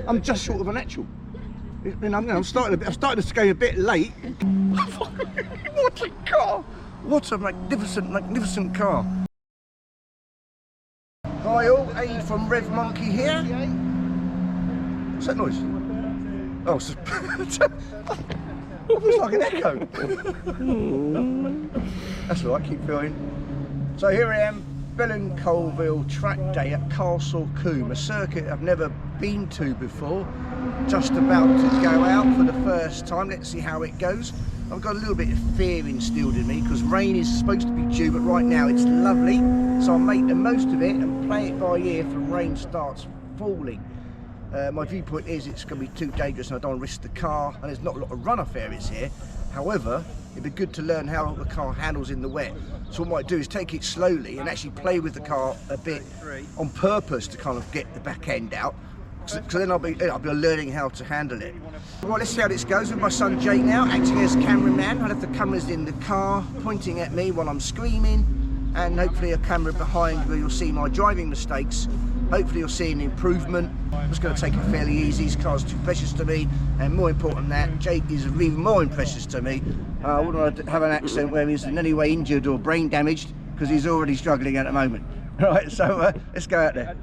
I'm just short of an actual. I'm starting to go a bit late. What a car! What a magnificent, magnificent car. Hi all, Aid from Rev Monkey here. What's that noise? Oh, it was like an echo. That's all right, keep going. So here I am, Bellon Colville track day at Castle Combe, a circuit I've never been to before. Just about to go out for the first time. Let's see how it goes. I've got a little bit of fear instilled in me because rain is supposed to be due, but right now it's lovely. So I'll make the most of it and play it by ear if rain starts falling. My viewpoint is it's going to be too dangerous and I don't want to risk the car, and there's not a lot of runoff areas here. However, it'd be good to learn how the car handles in the wet. So what I might do is take it slowly and actually play with the car a bit on purpose to kind of get the back end out. So then I'll be learning how to handle it. Right, let's see how this goes with my son Jake now, acting as cameraman. I'll have the cameras in the car pointing at me while I'm screaming, and hopefully a camera behind where you'll see my driving mistakes. Hopefully you'll see an improvement. I'm just going to take it fairly easy. This car's too precious to me, and more important than that, Jake is even more precious to me. I wouldn't want to have an accident where he's in any way injured or brain damaged, because he's already struggling at the moment. Right, so let's go out there.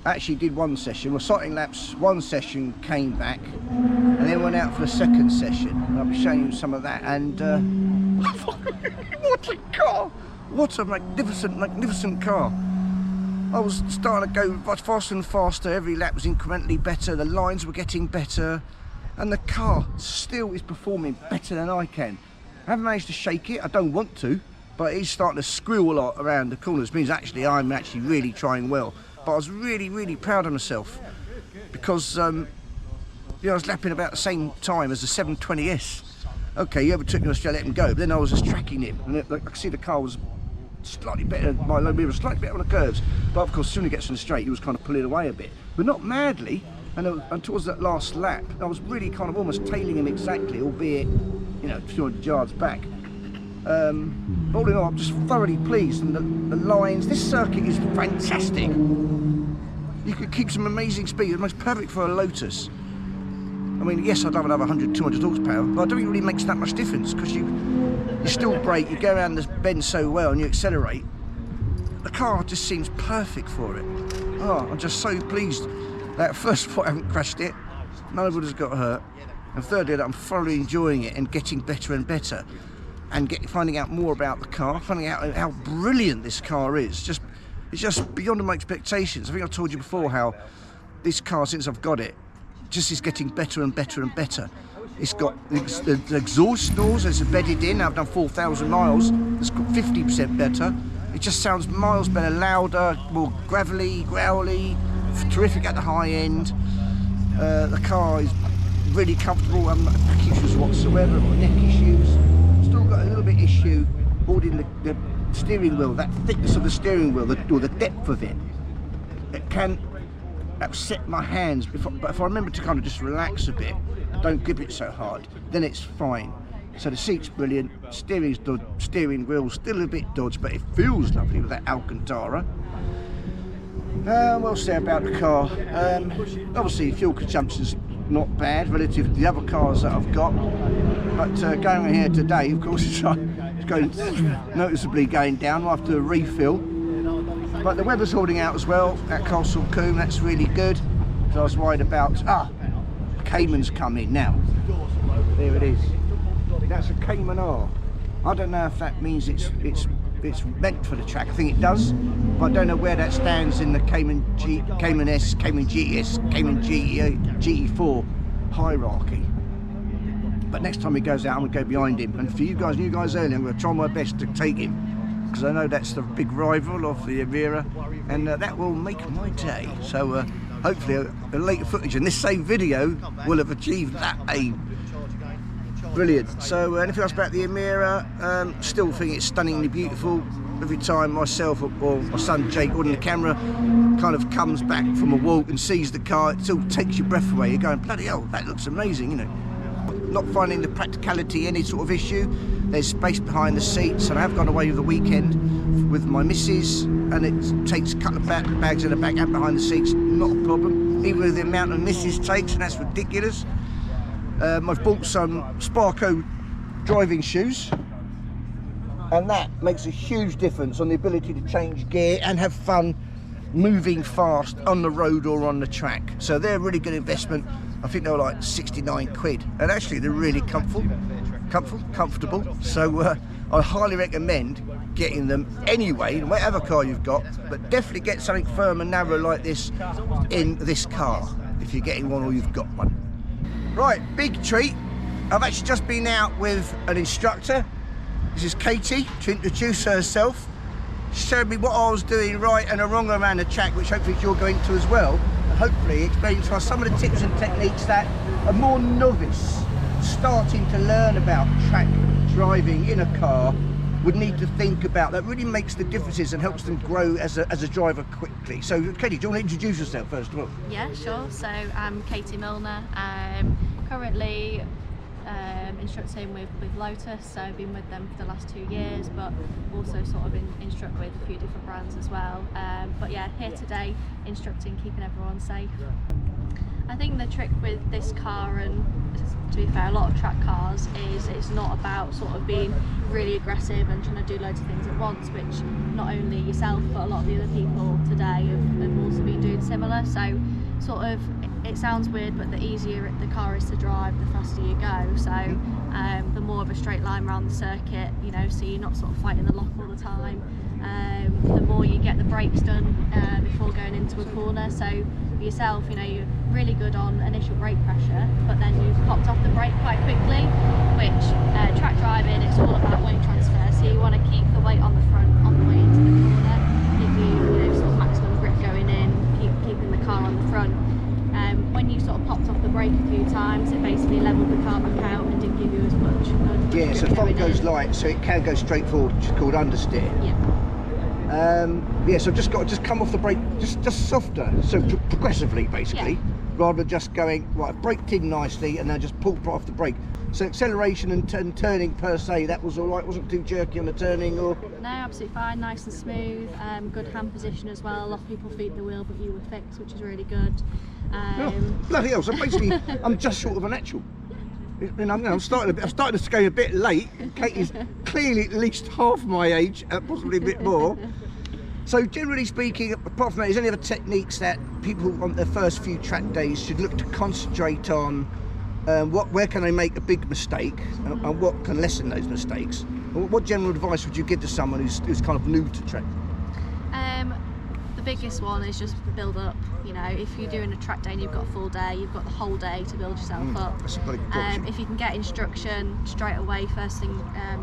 Actually did one session, well, cycling laps, one session, came back and then went out for the second session, and I'll be showing you some of that. And what a car! What a magnificent, magnificent car. I was starting to go much faster and faster, every lap was incrementally better, the lines were getting better, and the car still is performing better than I can. I haven't managed to shake it, I don't want to, but it's starting to squeal a lot around the corners, means actually I'm actually really trying well. But I was really proud of myself because you know, I was lapping about the same time as the 720S. Okay, you overtook me in Australia, let him go, but then I was just tracking him, and I could see the car was slightly better, my low mirror was slightly better on the curves, but of course as soon as he gets on the straight he was kind of pulling away a bit, but not madly. And towards that last lap I was really kind of almost tailing him exactly, albeit, you know, 200 yards back. All in all, I'm just thoroughly pleased, and the lines, this circuit is fantastic. You could keep some amazing speed, it's most perfect for a Lotus. I mean, yes, I'd love another 100, 200 horsepower, but I don't think it really makes that much difference, because you still brake, you go around this bend so well and you accelerate. The car just seems perfect for it. Oh, I'm just so pleased that first of all I haven't crashed it, nobody's got hurt, and thirdly that I'm thoroughly enjoying it and getting better and better. And finding out more about the car, finding out how brilliant this car is. It's just beyond my expectations. I think I've told you before how this car, since I've got it, just is getting better and better and better. It's got the exhaust doors, it's embedded in. I've done 4,000 miles. It's got 50% better. It just sounds miles better, louder, more gravelly, growly, terrific at the high end. The car is really comfortable. I haven't got back issues whatsoever, I've got neck issues. Still got a little bit issue holding the steering wheel, that thickness of the steering wheel, or the depth of it. It can upset my hands, but if I remember to kind of just relax a bit, don't grip it so hard, then it's fine. So the seat's brilliant, steering wheel's still a bit dodged, but it feels lovely with that Alcantara. We'll say about the car. Obviously fuel consumption's not bad relative to the other cars that I've got, but going here today, of course, it's going noticeably going down after a refill. But the weather's holding out as well at Castle Combe, that's really good. So I was worried about, Cayman's coming now. There it is. That's a Cayman R. I don't know if that means it's it's meant for the track. I think it does, but I don't know where that stands in the Cayman S, Cayman GS, Cayman GE4 hierarchy. But next time he goes out, I'm going to go behind him. And for you guys, new guys early, I'm going to try my best to take him, because I know that's the big rival of the Emira, and that will make my day. So hopefully a later footage in this same video will have achieved that aim. Brilliant. So anything else about the Emira? Still think it's stunningly beautiful. Every time myself or my son Jake holding the camera kind of comes back from a walk and sees the car, it still takes your breath away. You're going, bloody hell, that looks amazing, you know. Not finding the practicality any sort of issue. There's space behind the seats, and I have gone away with the weekend with my missus, and it takes a couple of bags in the back and behind the seats, not a problem. Even with the amount of missus takes, and that's ridiculous. I've bought some Sparco driving shoes, and that makes a huge difference on the ability to change gear and have fun moving fast on the road or on the track. So they're a really good investment. I think they were like 69 quid, and actually they're really comfortable. So I highly recommend getting them anyway, whatever car you've got, but definitely get something firm and narrow like this in this car if you're getting one or you've got one. Right, big treat. I've actually just been out with an instructor. This is Katie, to introduce herself. She showed me what I was doing right and wrong around the track, which hopefully you're going to as well. And hopefully explain to us some of the tips and techniques that a more novice starting to learn about track driving in a car would need to think about. That really makes the differences and helps them grow as a driver quickly. So Katie, do you want to introduce yourself first of all? Yeah, sure. So I'm Katie Milner. Currently instructing with Lotus, so I've been with them for the last 2 years, but also sort of instruct with a few different brands as well. But yeah, here today instructing, keeping everyone safe. I think the trick with this car, and to be fair, a lot of track cars, is it's not about sort of being really aggressive and trying to do loads of things at once, which not only yourself but a lot of the other people today have also been doing similar. So sort of, it sounds weird, but the easier the car is to drive, the faster you go. So the more of a straight line around the circuit, you know, so you're not sort of fighting the lock all the time. The more you get the brakes done before going into a corner. So for yourself, you know, you're really good on initial brake pressure, but then you've popped off the brake quite quickly, which track driving, it's all about weight transfer. So you want to keep the weight on the front on the way into the corner, give you know, sort of maximum grip going in, keeping the car on the front. When you sort of popped off the brake a few times, it basically levelled the car back out and didn't give you as much. Yeah, so front goes light, so it can go straight forward, which is called understeer. Yeah. So just come off the brake, just softer, so progressively basically, rather than just going right. I've braked in nicely and then just pulled right off the brake. So acceleration and turning per se, that was all right. Wasn't too jerky on the turning, or no, absolutely fine, nice and smooth. Good hand position as well. A lot of people feed the wheel, but you were fixed, which is really good. Bloody hell! So basically, I'm just short of a natural. And I'm starting to go a bit late. Katie's clearly at least half my age, possibly a bit more. So generally speaking, apart from that, is there any other techniques that people on their first few track days should look to concentrate on? Where can they make a big mistake, and what can lessen those mistakes? What general advice would you give to someone who's kind of new to track? The biggest one is just build up. You know, if you're doing a track day and you've got a full day, you've got the whole day to build yourself up. That's a good option. If you can get instruction straight away, first thing,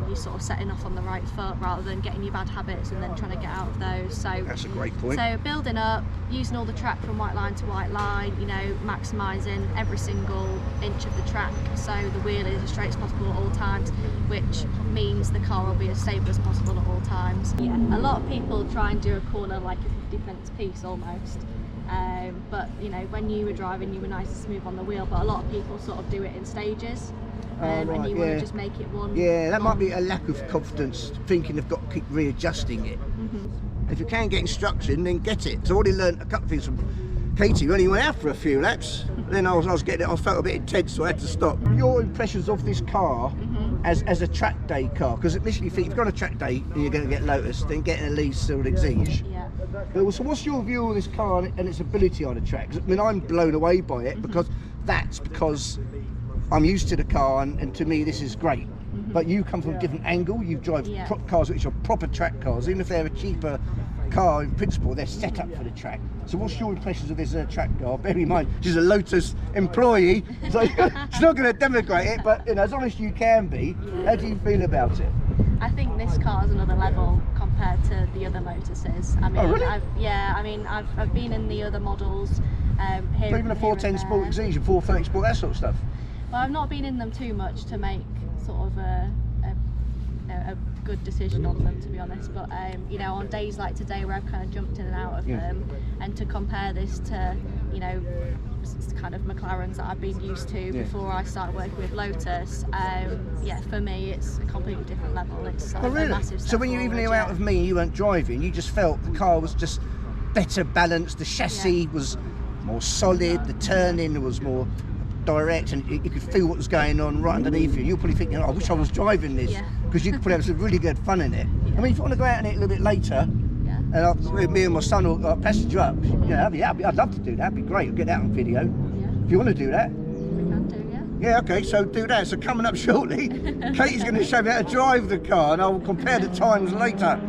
you're sort of setting off on the right foot rather than getting your bad habits and then trying to get out of those. So that's a great point. So building up, using all the track from white line to white line, you know, maximising every single inch of the track, so the wheel is as straight as possible at all times, which means the car will be as stable as possible at all times. Yeah, a lot of people try and do a corner like a 50-pence piece almost. But you know, when you were driving, you were nice and smooth on the wheel, but a lot of people sort of do it in stages, and you want to just make it one. Yeah, that might be a lack of confidence, thinking they've got to keep readjusting it. If you can get instruction, then get it. So I already learned a couple of things from Katie. We only went out for a few laps, then I was getting it. I felt a bit intense, so I had to stop. Your impressions of this car as a track day car, because initially you think if you've got a track day and you're going to get Lotus, then get an Elise or an Exige. So what's your view on this car and its ability on a track? I mean, I'm blown away by it because I'm used to the car, and to me this is great. but you come from a different angle. You drive cars which are proper track cars, even if they're a cheaper car in principle, they're set up for the track. So what's your impressions of this track car? Bear in mind, she's a Lotus employee, so she's not going to denigrate it, but you know, as honest as you can be. How do you feel about it? I think this car is another level compared to the other Lotuses. I mean, oh, really? I've been in the other models here. Even a 410 Sport Exige, 430 Sport, that sort of stuff. Well, I've not been in them too much to make sort of a good decision on them, to be honest, but you know, on days like today where I've kind of jumped in and out of them, and to compare this to, you know, kind of McLarens that I've been used to before I started working with Lotus, yeah, for me it's a completely different level. It's oh, really? A massive step so when you forward, even knew out of me and you weren't driving, you just felt the car was just better balanced, the chassis was more solid, the turning was more direct, and you could feel what was going on right underneath you. You're probably thinking, oh, I wish I was driving this, because you could probably have some really good fun in it. I mean, if you want to go out in it a little bit later, and me and my son will passage you up, yeah, I'd love to do that. That'd be great. I'll get that on video. If you want to do that. We can do, yeah, okay, so do that. So coming up shortly, Katie's going to show me how to drive the car, and I'll compare the times later.